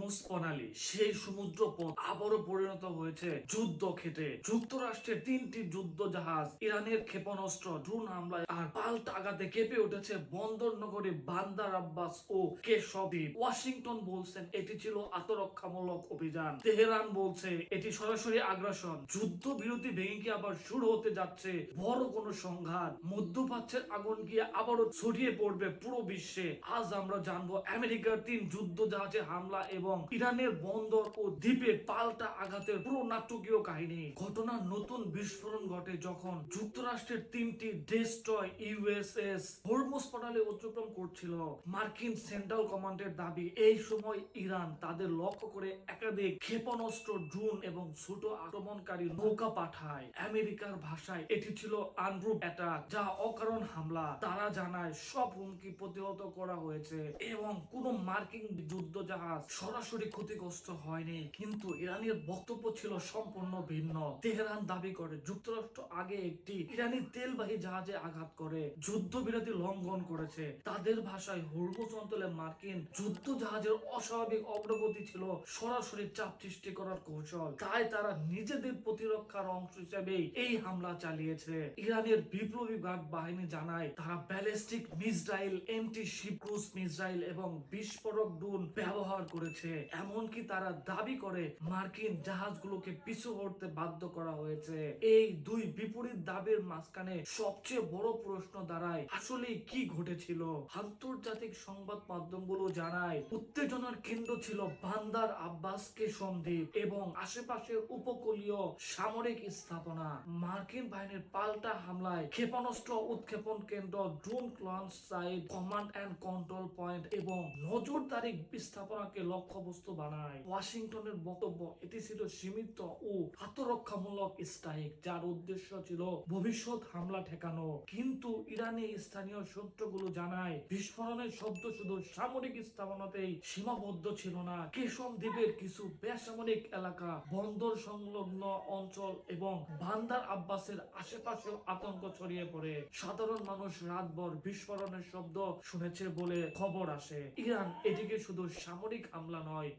Hormuz প্রণালী সেই সমুদ্র পথ আবারও পরিণত হয়েছে যুদ্ধ ক্ষেত্রে। যুক্তরাষ্ট্রের 3টি যুদ্ধ জাহাজ ইরানের ক্ষেপণাস্ত্র, ড্রোন হামলায় আর পাল্টা আঘাতে কেঁপে উঠেছে বন্দর নগরী বান্দার আব্বাস ও কেশব দ্বীপ। ওয়াশিংটন বলছেন এটি ছিল আত্মরক্ষামূলক অভিযান, তেহরান বলছে এটি সরাসরি আগ্রাসন। যুদ্ধ বিরতি ভেঙে কি আবার শুরু হতে যাচ্ছে বড় কোনো সংঘাত? মধ্যপ্রাচ্যের আগুন গিয়ে আবারও ছড়িয়ে পড়বে পুরো বিশ্বে। আজ আমরা জানবো আমেরিকার 3 যুদ্ধ জাহাজে হামলা এবং ইরানের বন্দর ও দ্বীপে পাল্টা আঘাতের পুরো নাটকীয় কাহিনী। ঘটনার নতুন বিস্ফোরণ ঘটে যখন যুক্তরাষ্ট্রের 3টি ডেস্ট্রয় ইউএসএস হরমুজ প্রণালী অতিক্রম করছিল। মার্কিন সেন্ট্রাল কমান্ডের দাবি এই সময় ইরান তাদের লক্ষ্য করে একাধিক ক্ষেপণাস্ত্র, ড্রোন এবং ছোট আক্রমণকারী নৌকা পাঠায়। আমেরিকার ভাষায় এটি ছিল আনপ্রুভড অ্যাটাক, যা অকারণ হামলা। তারা জানায় সব হুমকি প্রতিহত করা হয়েছে এবং কোনো মার্কিন যুদ্ধ জাহাজ সরাসরি ক্ষতিগ্রস্ত হয়নি। কিন্তু ইরানের বক্তব্য ছিল সম্পূর্ণ ভিন্ন। তেহরান দাবি করে যুক্তরাষ্ট্র আগে একটি ইরানি তেলবাহী জাহাজে আঘাত করে যুদ্ধবিরতি লঙ্ঘন করেছে। তাদের ভাষায় হরমুজ অঞ্চলে মার্কিন যুদ্ধ জাহাজের অস্বাভাবিক অগ্রগতি ছিল সরাসরি চাপ সৃষ্টি করার কৌশল। তাই তারা নিজেদের প্রতিরক্ষার অংশ হিসেবেই এই হামলা চালিয়েছে। ইরানের বিপ্লবী গার্ড বাহিনী জানায় তারা ballistic missile, anti ship cruise missile এবং বিস্ফোরক ড্রোন ব্যবহার করেছে। এমনকি তারা দাবি করে মার্কিন জাহাজগুলোকে পিছু হটতে বাধ্য করা হয়েছে। এই দুই বিপরীত দাবির মাঝখানে সবচেয়ে বড় প্রশ্ন দাঁড়ায়, আসলে কি ঘটেছিল? আন্তর্জাতিক সংবাদ মাধ্যমগুলো জানায় উত্তেজনার কেন্দ্র ছিল বান্দার আব্বাস কেশম দ্বীপ এবং আশেপাশের উপকূলীয় সামরিক স্থাপনা। মার্কিন বাহিনীর পাল্টা হামলায় ক্ষেপণাস্ত্র উৎক্ষেপণ কেন্দ্র, drone launch site, command and control point এবং নজরদারি স্থাপনাকে লক্ষ্যবস্তু বানায়। ওয়াশিংটনের বক্তব্য এটি ছিল সীমিত ও আত্মরক্ষামূলক স্ট্রাইক, যার উদ্দেশ্য ছিল ভবিষ্যৎ হামলা ঠেকানো। কিন্তু ইরানি স্থানীয় সূত্রগুলো জানায় বিস্ফোরণের শব্দ শুধু সামরিক স্থাপনাতেই সীমাবদ্ধ ছিল না। কেশম দ্বীপের কিছু বেসামরিক এলাকা, বন্দর সংলগ্ন অঞ্চল এবং বান্দার আব্বাসের আশেপাশেও আতঙ্ক ছড়িয়ে পড়ে। সাধারণ মানুষ রাতভর বিস্ফোরণের শব্দ শুনেছে বলে খবর আসে। ইরান এটিকে শুধু সামরিক হামলা নয়,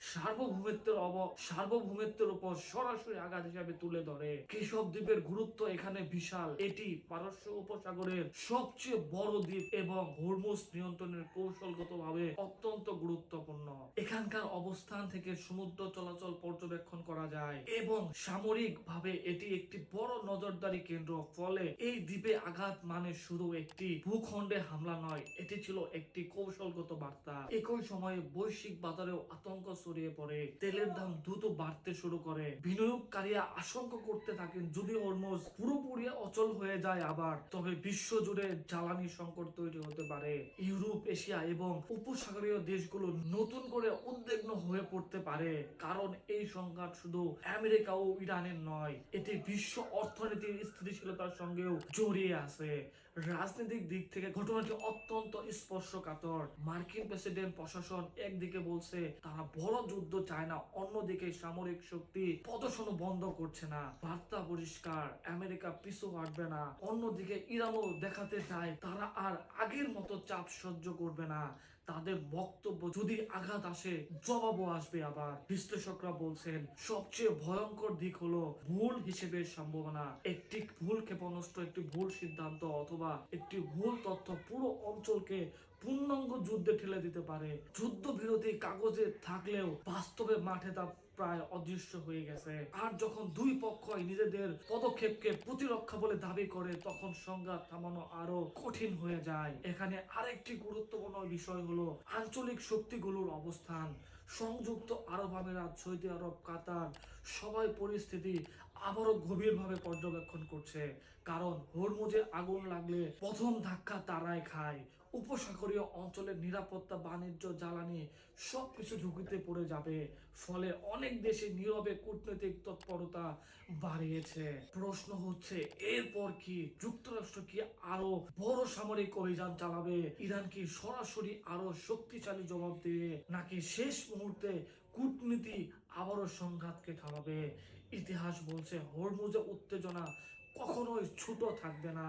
সার্বভৌমত্বের উপর সরাসরি আঘাত হিসাবে তুলে ধরে। কেশব দ্বীপের গুরুত্ব এখানে বিশাল। এটি পারস্য উপসাগরের সবচেয়ে বড় দ্বীপ এবং হরমুজ নিয়ন্ত্রণের কৌশলগতভাবে অত্যন্ত গুরুত্বপূর্ণ। এখানকার অবস্থান থেকে সমুদ্র চলাচল পর্যবেক্ষণ করা যায় এবং সামরিক ভাবে এটি একটি বড় নজরদারি কেন্দ্র। ফলে এই দ্বীপে আঘাত মানে শুধু একটি ভূখণ্ডে হামলা নয়, এটি ছিল একটি কৌশলগত বার্তা। একই সময়ে বৈশ্বিক বাজারেও আতঙ্ক ছড়িয়ে পড়ে। তেলের দাম দ্রুত বাড়তে শুরু করে। বিনিয়োগকারীরা আশঙ্কা করতে থাকেন যদি হরমুজ পুরোপুরি অচল হয়ে যায় আবার, তবে বিশ্ব জুড়ে জ্বালানি সংকট তৈরি হতে পারে। ইউরোপ, এশিয়া এবং উপসাগরীয় দেশগুলো নতুন করে উদ্বিগ্ন হয়ে পড়তে পারে, কারণ এই সংঘাত শুধু আমেরিকা ও ইরানের নয়, এটি বিশ্ব অর্থনীতির স্থিতিশীলতার সঙ্গেও জড়িয়ে আছে। রাজনৈতিক দিক থেকে ঘটনাটি অত্যন্ত স্পর্শকাতর। মার্কিন প্রেসিডেন্ট প্রশাসন একদিকে বলছে তারা বড় যুদ্ধ চায় না, অন্যদিকে সামরিক শক্তি প্রদর্শন বন্ধ করছে না। বার্তা পরিষ্কার, আমেরিকা পিছু হটবে না। অন্যদিকে ইরানও দেখাতে চায় তারা আর আগের মতো চাপ সহ্য করবে না। তাদের বক্তব্য যদি আঘাত আসে জবাবও আসবে। আবার বিশ্লেষকরা বলছেন সবচেয়ে ভয়ঙ্কর দিক হলো ভুল হিসেবের সম্ভাবনা। একটি ভুল ক্ষেপণাস্ত্র, একটি ভুল সিদ্ধান্ত অথবা একটি ভুল তথ্য পুরো অঞ্চলকে পূর্ণাঙ্গ যুদ্ধে ঠেলে দিতে পারে। যুদ্ধবিরতি কাগজে থাকলেও বাস্তবে মাঠে তা প্রায় অদৃশ্য হয়ে গেছে। আর যখন দুই পক্ষই নিজেদের পদক্ষেপকে প্রতিরক্ষা বলে দাবি করে, তখন সংঘাত থামানো আরো কঠিন হয়ে যায়। এখানে আরেকটি গুরুত্বপূর্ণ বিষয় হলো আঞ্চলিক শক্তিগুলোর অবস্থান। সংযুক্ত আরব আমিরাত, সৌদি আরব, কাতার সবাই পরিস্থিতি আবারও গভীরভাবে পর্যবেক্ষণ করছে, কারণ হরমুজে আগুন লাগলে প্রথম ধাক্কা তারাই খায়। উপসাগরীয় অঞ্চলের নিরাপত্তা, বাণিজ্য, জ্বালানি সবকিছু ঝুঁকিতে পড়ে যাবে। ফলে অনেক দেশে নীরবে কূটনৈতিক তৎপরতা বাড়িয়েছে। প্রশ্ন হচ্ছে এরপর কি? যুক্তরাষ্ট্র কি আরো বড় সামরিক অভিযান চালাবে? ইরান কি সরাসরি আরো শক্তিশালী জবাব দেবে, নাকি শেষ মুহূর্তে কূটনীতি আবারও সংঘাতকে থামাবে? ইতিহাস বলছে হরমুজে উত্তেজনা কখনোই ছোট থাকবে না।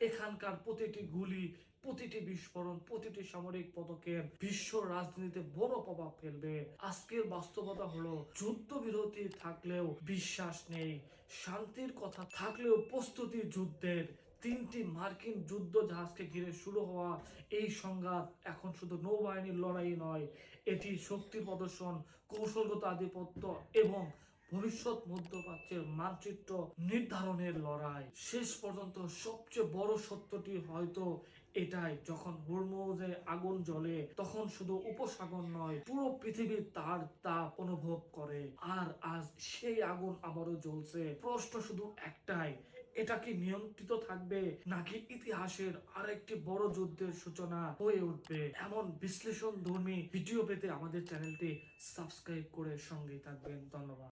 এখানকার প্রতিটি গুলি প্রতিটি বিস্ফোরণ, প্রতিটি সামরিক পদক্ষেপ বিশ্ব রাজনীতিতে বড় প্রভাব ফেলবে। আজকের বাস্তবতা হলো যুদ্ধবিরতি থাকলেও বিশ্বাস নেই, শান্তির কথা থাকলেও প্রস্তুতি যুদ্ধের। তিনটি মার্কিন যুদ্ধ জাহাজকে ঘিরে শুরু হওয়া এই সংঘাত এখন শুধু নৌবাহিনীর লড়াই নয়, এটি শক্তি প্রদর্শন, কৌশলগত আধিপত্য এবং ভবিষ্যৎ মধ্যপ্রাচ্যের মানচিত্র নির্ধারণের লড়াই। শেষ পর্যন্ত সবচেয়ে বড় সত্যটি হয়তো এটাই, যখন হরমুজে আগুন জ্বলে তখন শুধু উপসাগর নয়, পুরো পৃথিবী তার তাপ অনুভব করে। আর আজ সেই আগুন আবারও জ্বলছে। প্রশ্ন শুধু একটাই, এটা কি নিয়ন্ত্রিত থাকবে নাকি ইতিহাসের আরেকটি বড় যুদ্ধের সূচনা হয়ে উঠবে? এমন বিশ্লেষণ ধর্মী ভিডিও পেতে আমাদের চ্যানেলটি সাবস্ক্রাইব করে সঙ্গেই থাকবেন। ধন্যবাদ।